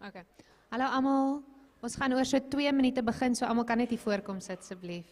Okay. Hallo almal, ons gaan oor so 2 minute begin, so almal kan net hier voorkom sit asseblief.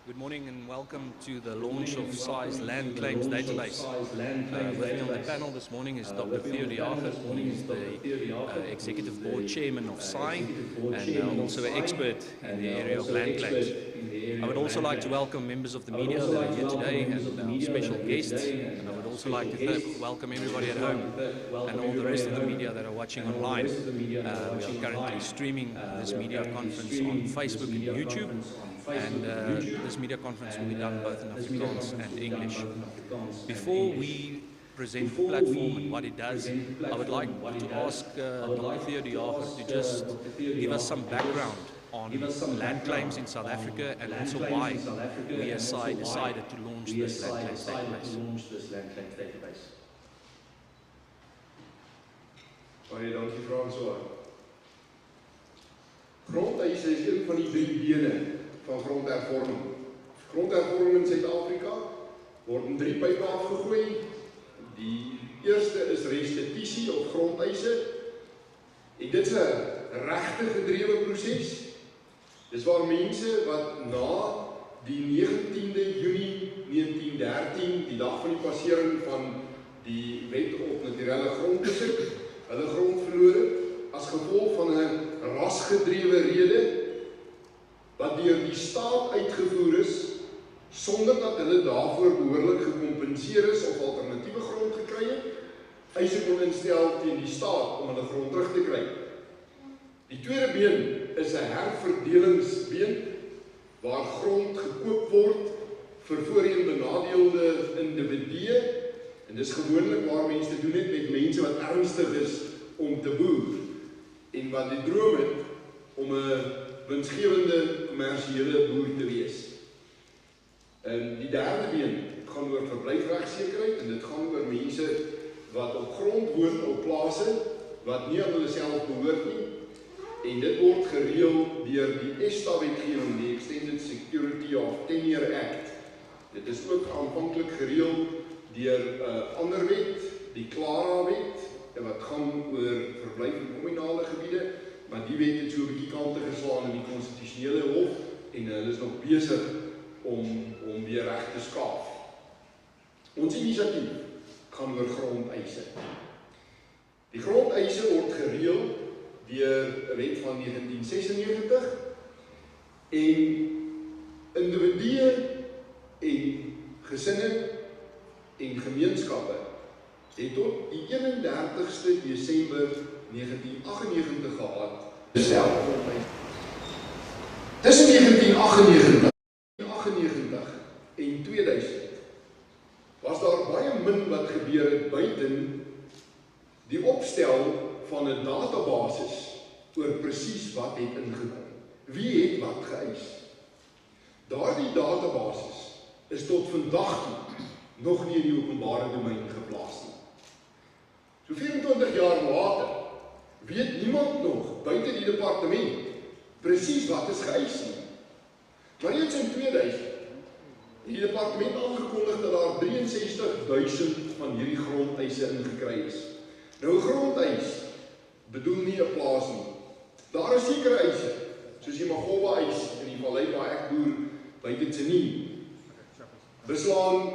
Good morning and welcome to the launch of Saai's Land Claims Database. With me on the panel this morning is Dr. Theo de Jager. He is the Executive Board Chairman of Saai and also an expert in the area of land claims. I would also like to welcome members of the media that are here today and our special guests. And I would also like to welcome everybody at home and all the rest of the media that are watching online. We are currently streaming this media conference on Facebook and YouTube. And this media conference will be done both in Afrikaans and English. Before we present the platform and what it does, I would like to ask Dr. Theo de Jager to just give us some background on land claims in South Africa and also why we as Saai decided to launch this land claims database. Baie dankie François. Grondeise is een van die 3 bene van grondhervorming. Grondhervorming in Suid-Afrika word in 3 pype afgegooi. Die eerste is restitusie of grondeise. En dit is 'n regte gedrewe proses. Dis waar mense wat na die 19de Junie 1913, die dag van die passering van die wet op naturele grondbesit, hulle grond verloor het as gevolg van 'n rasgedrewe rede wat deur die staat uitgevoer is sonder dat hulle daarvoor behoorlik gekompenseer is of alternatiewe grond gekry het, eise kon instel teen die staat om hulle grond terug te kry. Die tweede been is 'n herverdelingsbeen waar grond gekoop word vir voorheen benadeelde individue en dis gewoonlik waar mense te doen het met mense wat ernstig is om te boer en wat die droom het om 'n winsgewende kommersiële boer te wees. Die derde been gaan oor verblyfregsekerheid en dit gaan oor mense wat op grond woon op plase wat nie aan hulle self behoort nie en dit word gereël deur die ESTA-wetgewing, die Extended Security of Tenure Act. Dit is ook aanvanklik gereël deur 'n ander wet, die Clara-wet, wat gaan oor verblyf in kommunale gebiede, maar die wet het so 'n bietjie kante geslaan in die konstitusionele hof en hulle is nog besig om weer reg te skaaf. Ons inisiatief gaan oor grondeise. Die grondeise word gereël deur 'n wet van 1996 en individue en gesinne en gemeenskappe het tot die 31ste Desember 1998 gehad bestel. Tussen 1998 en 2000 was daar baie min wat gebeur het buiten die opstel van 'n databasis oor presies wat het ingekom. Wie het wat geëis? Daardie databasis is tot vandag toe nog nie in die openbare domein geplaas nie. So 24 jaar later weet niemand nog buite die departement presies wat is geëis nie. Maar reeds in 2000 het die departement aangekondig dat daar 63.000 van hierdie grondeise ingekry is. Nou 'n grondeis bedoel nie 'n plaas nie. Daar is sekere eise, soos die Magogga eis in die vallei waar ek boer buite Tsenin, beslaan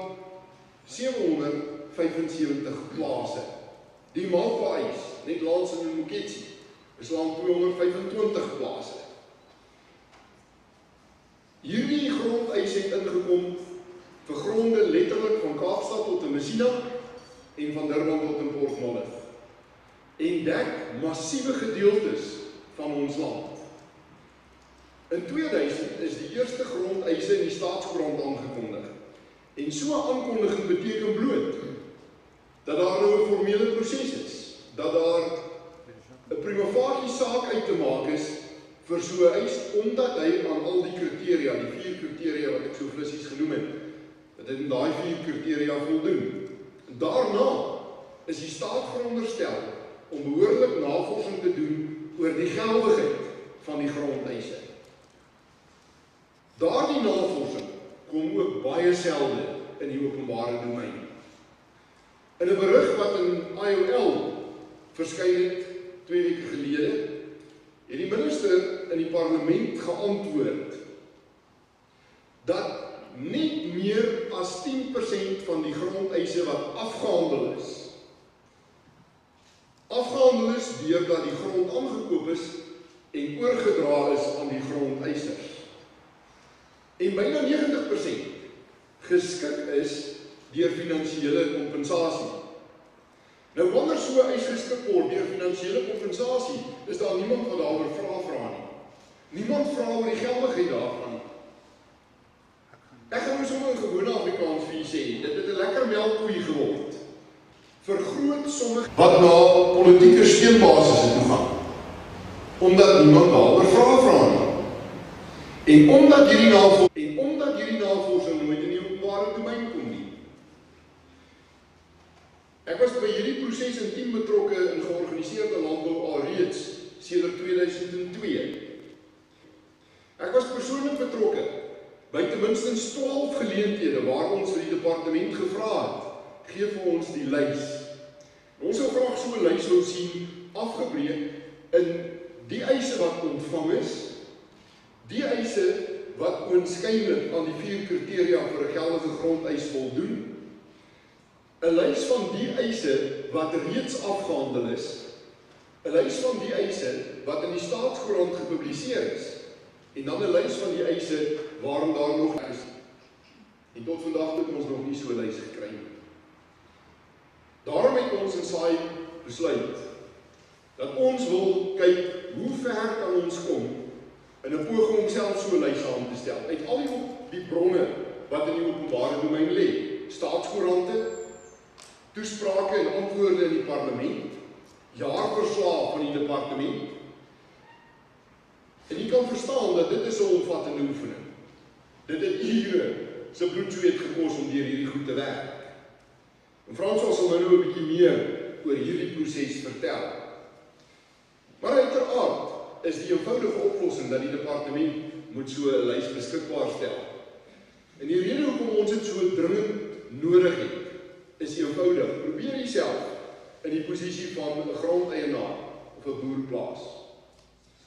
775 plase. Die Malpa eis, net langs in Moketsi, beslaan 225 plase. Hierdie grondeis het ingekom vir gronde letterlik van Kaapstad tot in Messina en van Durban tot in Port Nolloth en dek massiewe gedeeltes van ons land. In 2000 is die eerste grondeise in die staatskoerant aangekondig. En so 'n aankondiging beteken bloot dat daar nou 'n formele proses is, dat daar 'n prima facie saak uit te maak is vir so 'n eis, omdat hy aan al die kriteria, die 4 kriteria wat ek so flissies genoem het, dat hy aan daai 4 kriteria voldoen. Daarna is die staat veronderstel om behoorlik navorsing te doen oor die geldigheid van die grondeise. Daardie navorsing kom ook baie selde in die openbare domein. In 'n berig wat in IOL verskyn het 2 weke gelede, het die minister in die parlement geantwoord dat net meer as 10% van die grondeise wat afgehandel is deurdat die grond aangekoop is en oorgedra is aan die grondeisers. En byna 90% geskik is deur finansiële kompensasie. Nou wanneer so 'n eis geskik word deur finansiële kompensasie, is daar niemand wat daaroor vra nie. Niemand vra oor die geldigheid daarvan nie. Ek gaan nou sommer in gewone Afrikaans vir julle sê, dit het 'n lekker melkkoei geword vir groot somme wat na politieke steunbasisse toe gaan, omdat niemand daaroor vra nie. En omdat hierdie navorsing nooit in die openbare domein kom nie. Ek was by hierdie proses intiem betrokke in georganiseerde landbou alreeds sedert 2002. Ek was persoonlik betrokke by ten minste 12 geleenthede waar ons vir die departement gevra het, gee vir ons die lys. Ons sou graag so 'n lys wil sien afgebreek in die eise wat ontvang is, die eise wat oënskynlik aan die 4 kriteria vir 'n geldige grondeis voldoen, 'n lys van die eise wat reeds afgehandel is, 'n lys van die eise wat in die staatskoerant gepubliseer is, en dan 'n lys van die eise waarom daar nog is. En tot vandag het ons nog nie so 'n lys gekry nie. Daarom het ons in Saai besluit dat ons wil kyk hoe ver kan ons kom in 'n poging om self so 'n lys saam te stel. Uit al die bronne wat in die openbare domein lê, staatskoerante, toesprake en antwoorde in die parlement, jaarverslae van die departement. En jy kan verstaan dat dit is 'n omvattende oefening. Dit het ure se bloedsweet gekos om deur hierdie goed te werk. En Frans sal nou 'n bietjie meer oor hierdie proses vertel. Maar uiteraard is die eenvoudige oplossing dat die departement moet so 'n lys beskikbaar stel. En die rede hoekom ons dit so dringend nodig het, is eenvoudig. Probeer jouself in die posisie van 'n grondeienaar of 'n boer plaas.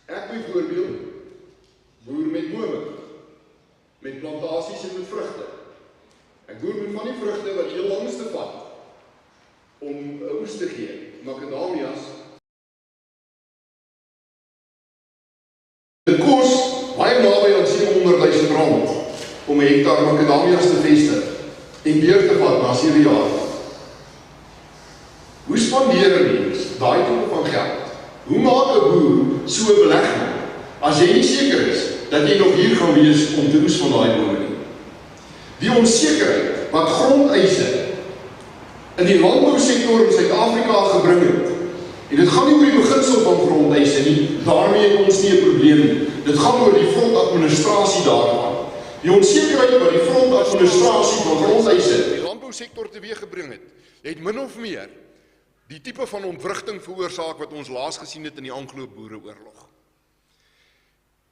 Ek byvoorbeeld boer met bome, met plantasies en met vrugte. Ek boer met van die vrugte wat heel langste vat om 'n oes te gee, macadamias. Dit kos baie naby aan R700.000 om 'n hektaar macadamias te vestig en weer te vat na 7 jaar. Hoe spandeer 'n mens daai tipe van geld? Hoe maak 'n boer so 'n belegging as jy nie seker is dat jy nog hier gaan wees om te oes van daai bome nie? Die onsekerheid wat grondeise in die landbousektor in Suid-Afrika gebring het, en dit gaan nie oor die beginsel van grondeise nie, daarmee het ons nie 'n probleem nie. Dit gaan oor die frontadministrasie daarvan. Die onsekerheid wat die frontadministrasie van grondeise die landbousektor teweeggebring het min of meer die tipe van ontwrigting veroorsaak wat ons laas gesien het in die Anglo-Boereoorlog.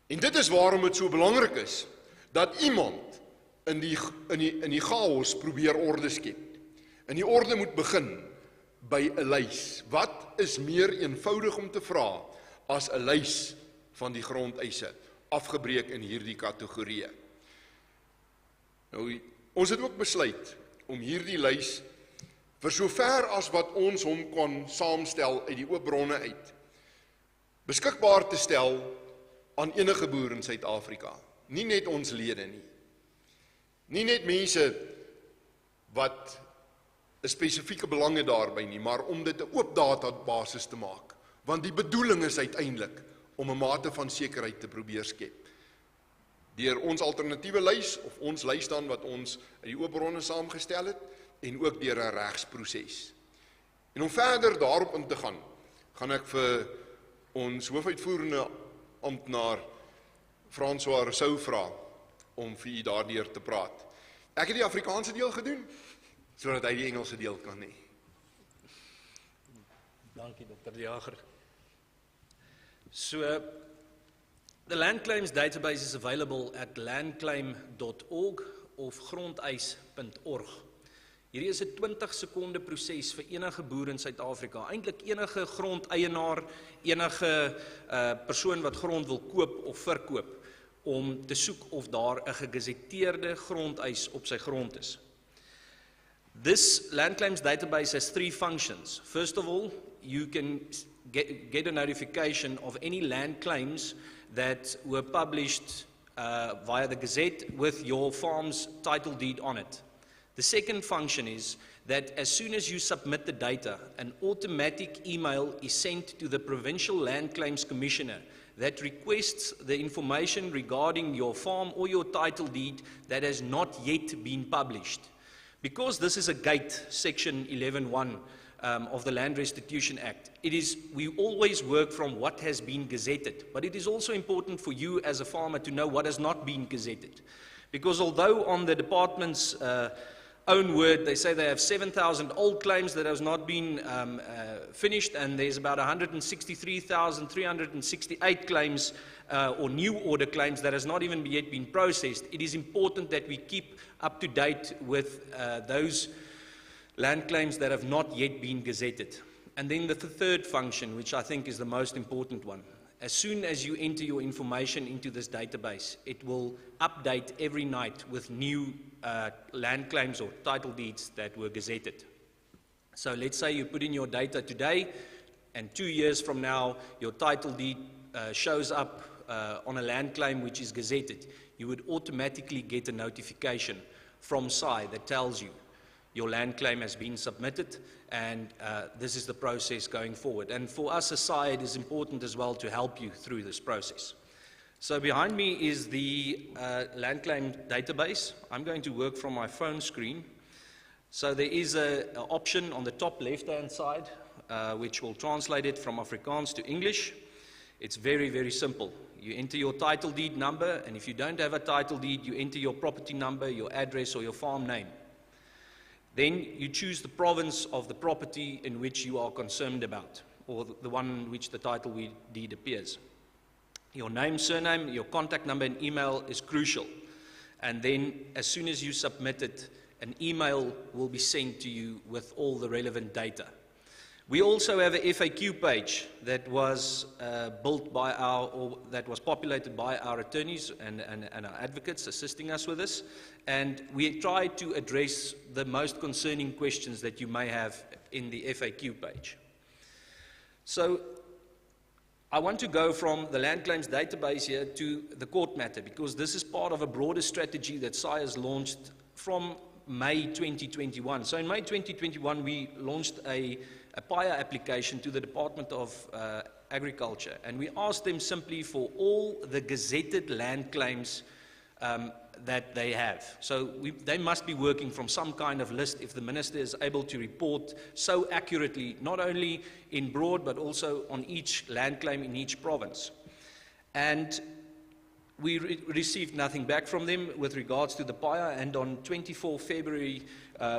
En dit is waarom dit so belangrik is dat iemand in die chaos probeer orde skep. En die orde moet begin by 'n lys. Wat is meer eenvoudig om te vra as 'n lys van die grondeise, afgebreek in hierdie kategorieë? Nou, ons het ook besluit om hierdie lys vir sover as wat ons hom kon saamstel uit die oop bronne uit, beskikbaar te stel aan enige boer in Suid-Afrika. Nie net ons lede nie. Nie net mense wat 'n spesifieke belange daarby nie, maar om dit 'n oop databasis te maak. Want die bedoeling is uiteindelik om 'n mate van sekerheid te probeer skep. Deur ons alternatiewe lys, of ons lys dan wat ons uit die oop bronne saamgestel het, en ook deur 'n regsproses. En om verder daarop in te gaan ek vir ons hoofuitvoerende amptenaar François Rousseau vra om vir u daardeur te praat. Ek het die Afrikaanse deel gedoen, sodat hy die Engelse deel kan hê. Dankie, Dr. De Jager. So, the Land Claims database is available at landclaim.org of grondeis.org. Hierdie is 'n 20 sekonde proses vir enige boer in Suid-Afrika, eintlik enige grondeienaar, enige persoon wat grond wil koop of verkoop, om te soek of daar 'n gegazetteerde grondeis op sy grond is. This Land Claims database has 3 functions. First of all, you can get a notification of any land claims that were published via the Gazette with your farm's title deed on it. The second function is that as soon as you submit the data, an automatic email is sent to the Provincial Land Claims Commissioner that requests the information regarding your farm or your title deed that has not yet been published. Because this is a gate, Section 11.1 of the Land Restitution Act, we always work from what has been gazetted, but it is also important for you as a farmer to know what has not been gazetted. Because although on the department's own word, they say they have 7,000 old claims that has not been finished, and there's about 163,368 claims or new order claims that has not even yet been processed. It is important that we keep up to date with those land claims that have not yet been gazetted. And then the third function, which I think is the most important one. As soon as you enter your information into this database, it will update every night with new land claims or title deeds that were gazetted. So let's say you put in your data today, and 2 years from now, your title deed shows up on a land claim which is gazetted. You would automatically get a notification from Saai that tells you your land claim has been submitted, and this is the process going forward. And for us as Saai, it is important as well to help you through this process. So behind me is the land claim database. I'm going to work from my phone screen. So there is an option on the top left-hand side, which will translate it from Afrikaans to English. It's very, very simple. You enter your title deed number, and if you don't have a title deed, you enter your property number, your address, or your farm name. Then you choose the province of the property in which you are concerned about, or the one in which the title deed appears. Your name, surname, your contact number and email is crucial. And then as soon as you submit it, an email will be sent to you with all the relevant data. We also have a FAQ page that was built by that was populated by our attorneys and our advocates assisting us with this. And we try to address the most concerning questions that you may have in the FAQ page. So I want to go from the land claims database here to the court matter, because this is part of a broader strategy that Saai has launched from May 2021. So in May 2021, we launched a PIA application to the Department of Agriculture, and we asked them simply for all the gazetted land claims that they have. So they must be working from some kind of list if the minister is able to report so accurately, not only in broad but also on each land claim in each province. And we received nothing back from them with regards to the PIA, and on 24 February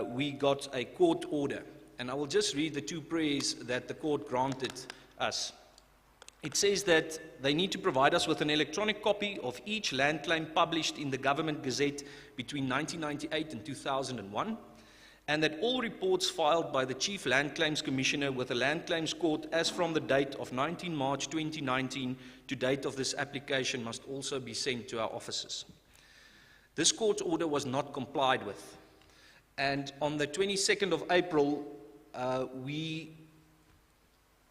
we got a court order. And I will just read the 2 prayers that the court granted us. it says that they need to provide us with an electronic copy of each land claim published in the Government Gazette between 1998 and 2001, and that all reports filed by the Chief Land Claims Commissioner with the Land Claims Court as from the date of 19 March 2019 to date of this application must also be sent to our offices. This court order was not complied with, and on the 22nd of April, we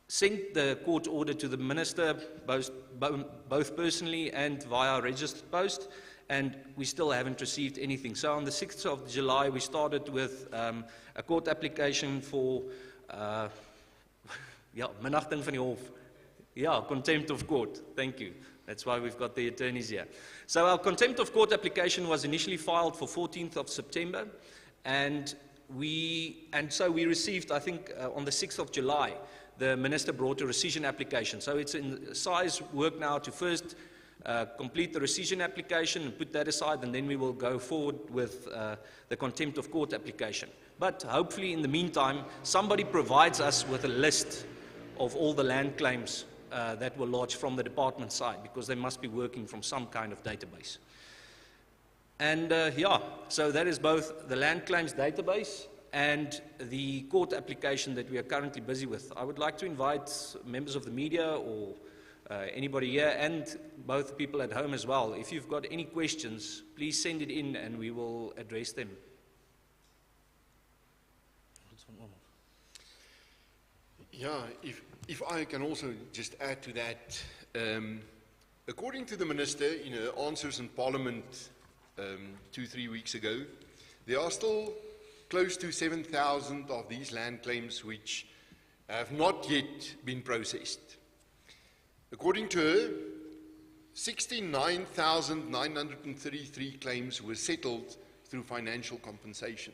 sent the court order to the Minister, both personally and via registered post, and we still haven't received anything. So on the 6th of July, we started with a court application for minagting van die hof. Yeah, contempt of court. Thank you. That's why we've got the attorneys here. So our contempt of court application was initially filed for 14th of September, and so we received, I think, on the 6th of July, the Minister brought a rescission application. So it's in Saai's work now to first complete the rescission application and put that aside, and then we will go forward with the contempt of court application. But hopefully in the meantime, somebody provides us with a list of all the land claims that were lodged from the department side, because they must be working from some kind of database. And so that is both the land claims database and the court application that we are currently busy with. I would like to invite members of the media or anybody here and both people at home as well. If you've got any questions, please send it in and we will address them. Yeah, if I can also just add to that, according to the Minister in her answers in Parliament 2-3 weeks ago, there are still close to 7,000 of these land claims which have not yet been processed. According to her, 69,933 claims were settled through financial compensation.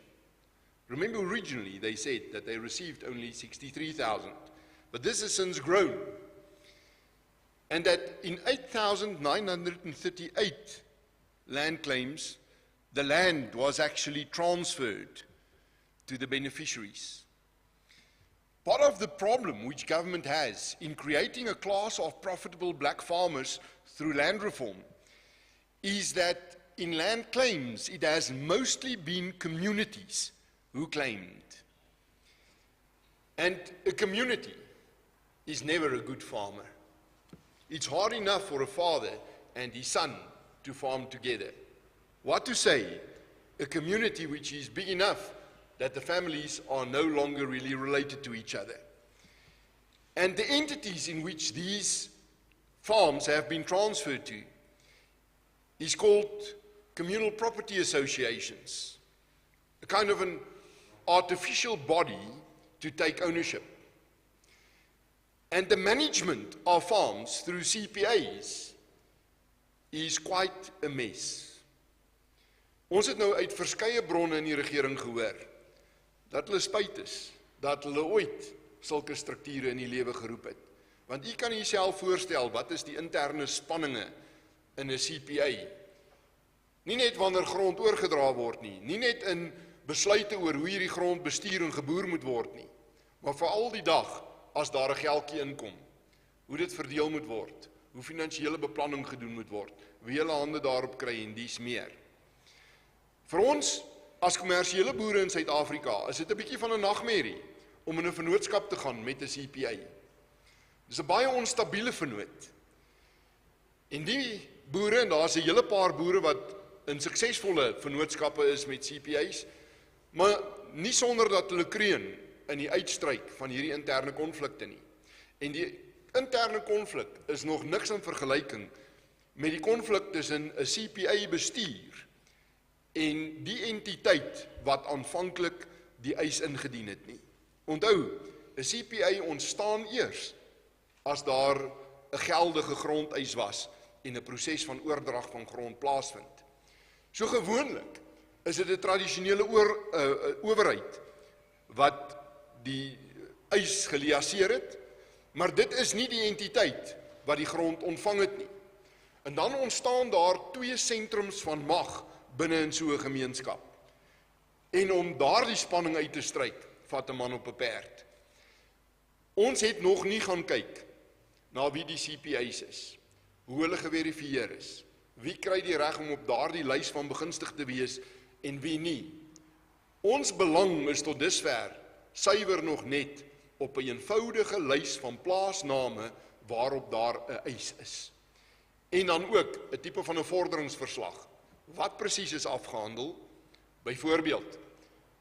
Remember, originally they said that they received only 63,000, but this has since grown. And that in 8,938 land claims, the land was actually transferred to the beneficiaries. Part of the problem which government has in creating a class of profitable black farmers through land reform is that in land claims it has mostly been communities who claimed. And a community is never a good farmer. It's hard enough for a father and his son to farm together. What to say, a community which is big enough that the families are no longer really related to each other. And the entities in which these farms have been transferred to is called communal property associations, a kind of an artificial body to take ownership. And the management of farms through CPAs is quite a mess. Ons het nou uit verskeie bronne in die regering gehoor dat hulle spyt is dat hulle ooit sulke strukture in die lewe geroep het. Want u kan jouself voorstel wat is die interne spanninge in 'n CPA. Nie net wanneer grond oorgedra word nie, nie net in besluite oor hoe hierdie grond bestuur en geboer moet word nie, maar veral die dag as daar 'n geldjie inkom, hoe dit verdeel moet word, hoe finansiële beplanning gedoen moet word, wie hulle hande daarop kry en dies meer. Vir ons as kommersiële boere in Suid-Afrika is dit 'n bietjie van 'n nagmerrie om in 'n vennootskap te gaan met 'n CPA. Dis 'n baie onstabiele vennoot. En die boere, en daar's 'n hele paar boere wat in suksesvolle vennootskappe is met CPA's, maar nie sonder dat hulle kreun in die uitstryk van hierdie interne konflikte nie. En die interne konflik is nog niks in vergelyking met die konflik tussen 'n CPA bestuur en die entiteit wat aanvanklik die eis ingedien het nie. Onthou, 'n CPA ontstaan eers as daar 'n geldige grondeis was en 'n proses van oordrag van grond plaasvind. So gewoonlik is dit 'n tradisionele owerheid wat die eis geliaseer het, maar dit is nie die entiteit wat die grond ontvang het nie. En dan ontstaan daar twee sentrums van mag binne in so 'n gemeenskap. En om daardie spanning uit te stryk, vat 'n man op 'n perd. Ons het nog nie gaan kyk na wie die CPA's is, hoe hulle geverifieer is, wie kry die reg om op daardie lys van begunstigd te wees en wie nie. Ons belang is tot dusver suiwer nog net op 'n eenvoudige lys van plaasname waarop daar 'n eis is. En dan ook 'n tipe van 'n vorderingsverslag. Wat presies is afgehandel? Byvoorbeeld,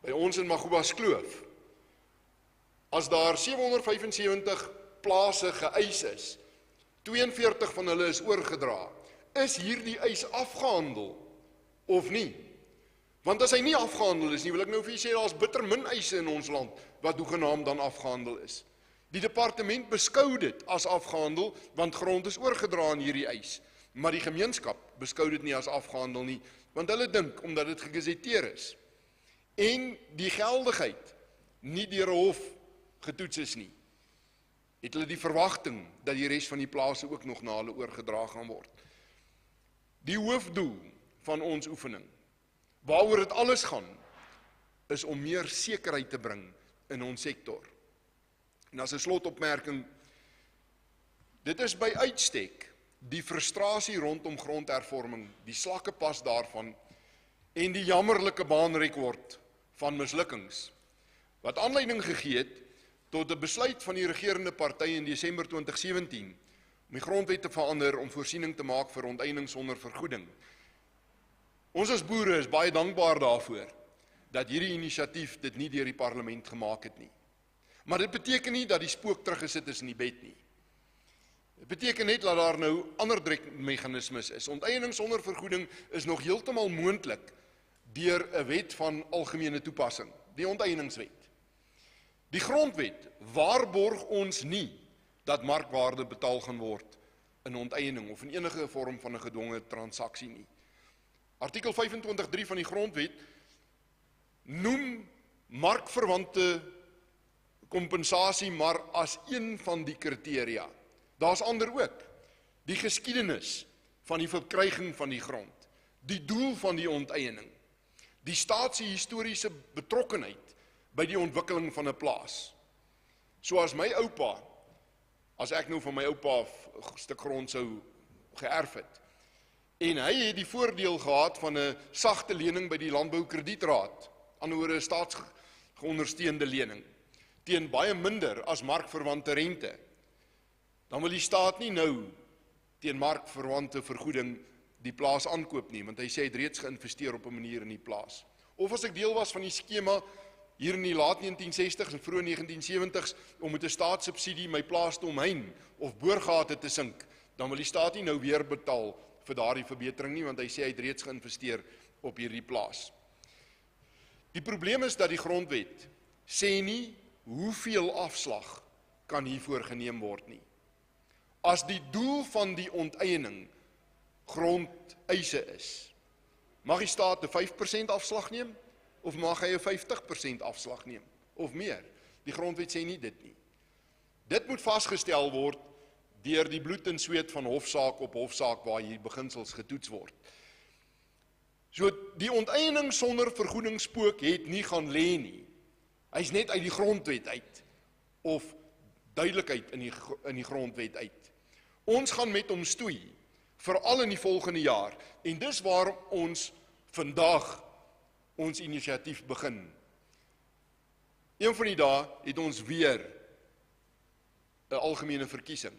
by ons in Magubas Kloof, as daar 775 plase geëis is, 42 van hulle is oorgedra, is hierdie eis afgehandel of nie? Want as hy nie afgehandel is nie, wil ek nou vir julle sê, daar is bitter min eise in ons land wat hoegenaamd dan afgehandel is. Die departement beskou dit as afgehandel, want grond is oorgedra in hierdie eis. Maar die gemeenskap beskou dit nie as afgehandel nie, want hulle dink, omdat dit gegazetteer is, en die geldigheid nie deur 'n hof getoets is nie, het hulle die verwagting dat die res van die plase ook nog na hulle oorgedra gaan word. Die hoofdoel van ons oefening, waaroor dit alles gaan, is om meer sekerheid te bring in ons sektor. En as 'n slotopmerking, dit is by uitstek die frustrasie rondom grondhervorming, die slakke pas daarvan en die jammerlike baanrekord van mislukkings, wat aanleiding gegee het tot 'n besluit van die regerende party in Desember 2017 om die grondwet te verander om voorsiening te maak vir onteiening sonder vergoeding. Ons as boere is baie dankbaar daarvoor dat hierdie inisiatief dit nie deur die parlement gemaak het nie. Maar dit beteken nie dat die spook teruggesit is in die bed nie. Dit beteken net dat daar nou ander trekmeganismes is. Onteiening sonder vergoeding is nog heeltemal moontlik deur 'n wet van algemene toepassing, die onteieningswet. Die grondwet waarborg ons nie dat markwaarde betaal gaan word in onteiening of in enige vorm van 'n gedwonge transaksie nie. Artikel 25.3 van die grondwet noem markverwante kompensasie maar as een van die kriteria. Daar's ander ook. Die geskiedenis van die verkryging van die grond, die doel van die onteiening, die staatshistoriese betrokkenheid by die ontwikkeling van 'n plaas. Soos my oupa, as ek nou van my oupa 'n stuk grond sou geërf het, en hy het die voordeel gehad van 'n sagte lening by die Landboukredietraad, anderswoorde 'n staatsgeondersteunde lening, teen baie minder as markverwante rente. Dan wil die staat nie nou teen markverwante vergoeding die plaas aankoop nie, want hy sê hy het reeds geïnvesteer op 'n manier in die plaas. Of as ek deel was van die skema hier in die laat 1960s en vroeg 1970s om met 'n staatssubsidie my plaas te omheind of boorgate te sink, dan wil die staat nie nou weer betaal vir daardie verbetering nie, want hy sê hy het reeds geïnvesteer op hierdie plaas. Die probleem is dat die grondwet sê nie hoeveel afslag kan hiervoor geneem word nie. As die doel van die onteiening grondeise is, mag die staat 'n 5% afslag neem, of mag hy 'n 50% afslag neem, of meer. Die grondwet sê nie dit nie. Dit moet vasgestel word deur die bloed en sweet van hofsaak op hofsaak waar hier beginsels getoets word. So die onteiening sonder vergoedingsspook het nie gaan lê nie. Hy's net uit die grondwet uit, of duidelikheid in die grondwet uit. Ons gaan met hom stoei, veral in die volgende jaar, en dis waarom ons vandag ons inisiatief begin. Een van die dae het ons weer 'n algemene verkiesing.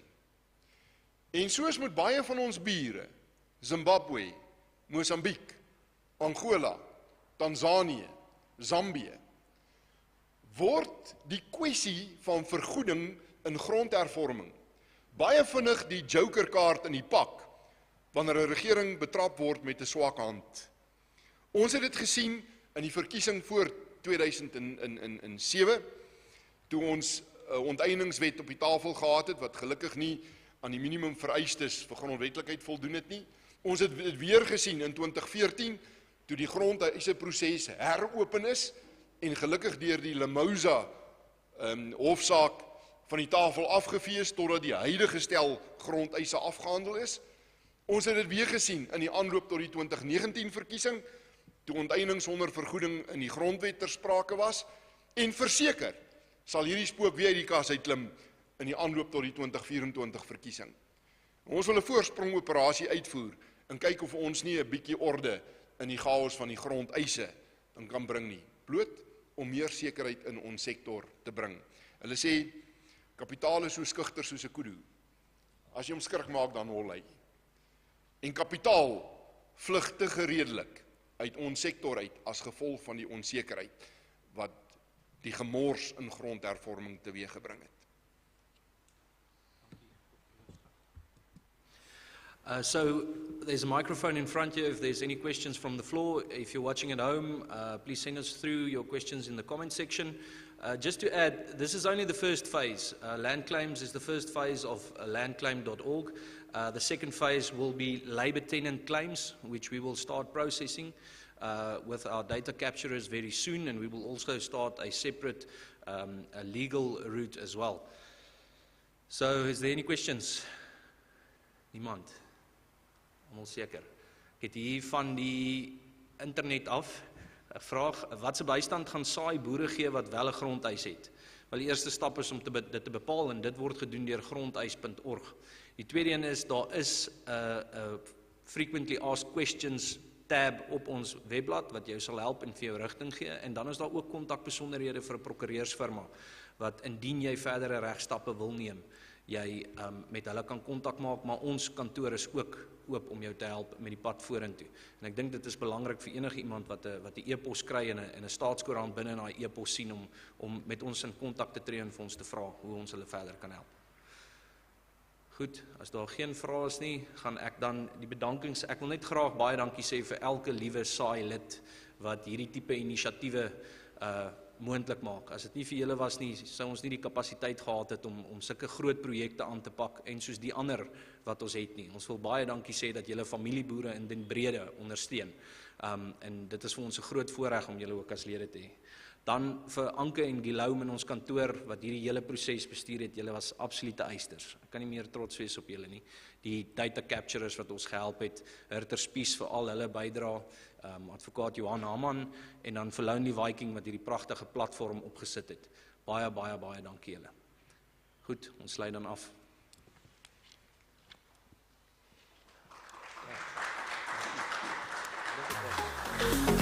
En soos met baie van ons bure, Zimbabwe, Mosambiek, Angola, Tanzanië, Zambië, word die kwessie van vergoeding in grondhervorming baie vinnig die jokerkaart in die pak wanneer 'n regering betrap word met 'n swak hand. Ons het dit gesien in die verkiesing voor 2007, toe ons 'n onteieningswet op die tafel gehad het, wat gelukkig nie aan die minimum vereistes vir grondwetlikheid voldoen het nie. Ons het dit weer gesien in 2014, toe die grondeiseproses heropen is, en gelukkig deur die Limousa hofsaak van die tafel afgevee is, totdat die huidige stel grondeise afgehandel is. Ons het dit weer gesien in die aanloop tot die 2019 verkiesing, toe onteiening sonder vergoeding in die grondwet ter sprake was, en verseker sal hierdie spook weer uit die kas uitklim in die aanloop tot die 2024 verkiesing. Ons wil 'n voorspringoperasie uitvoer en kyk of ons nie 'n bietjie orde in die chaos van die grondeise in kan bring nie, bloot om meer sekerheid in ons sektor te bring. Hulle sê, kapitaal is so skugter soos 'n kudu. As jy hom skrik maak, dan hol hy. En kapitaal vlug te gereedelik uit ons sektor uit as gevolg van die onsekerheid wat die gemors in grondhervorming teweeggebring het. So there's a microphone in front here. If there's any questions from the floor, if you're watching at home, please send us through your questions in the comment section. Just to add, this is only the first phase. Land claims is the first phase of landclaim.org. The second phase will be labor tenant claims, which we will start processing with our data capturers very soon, and we will also start a separate a legal route as well. So is there any questions? Niemand? Almal seker. Ek het hier van die internet af 'n vraag, watse bystand gaan Saai boere gee wat wel 'n grondeis het? Wel, die eerste stap is om dit te bepaal en dit word gedoen deur grondeis.org. Die tweede een is, daar is 'n frequently asked questions tab op ons webblad wat jou sal help en vir jou rigting gee, en dan is daar ook kontakbesonderhede vir 'n prokureursfirma wat indien jy verdere regstappe wil neem, jy met hulle kan kontak maak, maar ons kantoor is ook oop om jou te help met die pad vorentoe. En ek dink dit is belangrik vir enige iemand wat 'n e-pos kry en 'n staatskoerant binne in daai e-pos sien om met ons in kontak te tree en vir ons te vra hoe ons hulle verder kan help. Goed, as daar geen vrae is nie, gaan ek dan die bedankings, ek wil net graag baie dankie sê vir elke liewe Saai lid wat hierdie tipe inisiatiewe moontlik maak. As dit nie vir julle was nie, sou ons nie die kapasiteit gehad het om sulke groot projekte aan te pak en soos die ander wat ons het nie. Ons wil baie dankie sê dat julle familieboere in den brede ondersteun. En dit is vir ons 'n groot voorreg om julle ook as lede te hê. Dan vir Anke en Guillaume in ons kantoor wat hierdie hele proses bestuur het, julle was absolute eisters. Ek kan nie meer trots wees op julle nie. Die data capturers wat ons gehelp het, Herter Spies vir al hulle bydrae, advokaat Johan Haman en dan vir Lonely Viking wat hierdie pragtige platform opgesit het. Baie, baie, baie dankie julle. Goed, ons sluit dan af. Ja.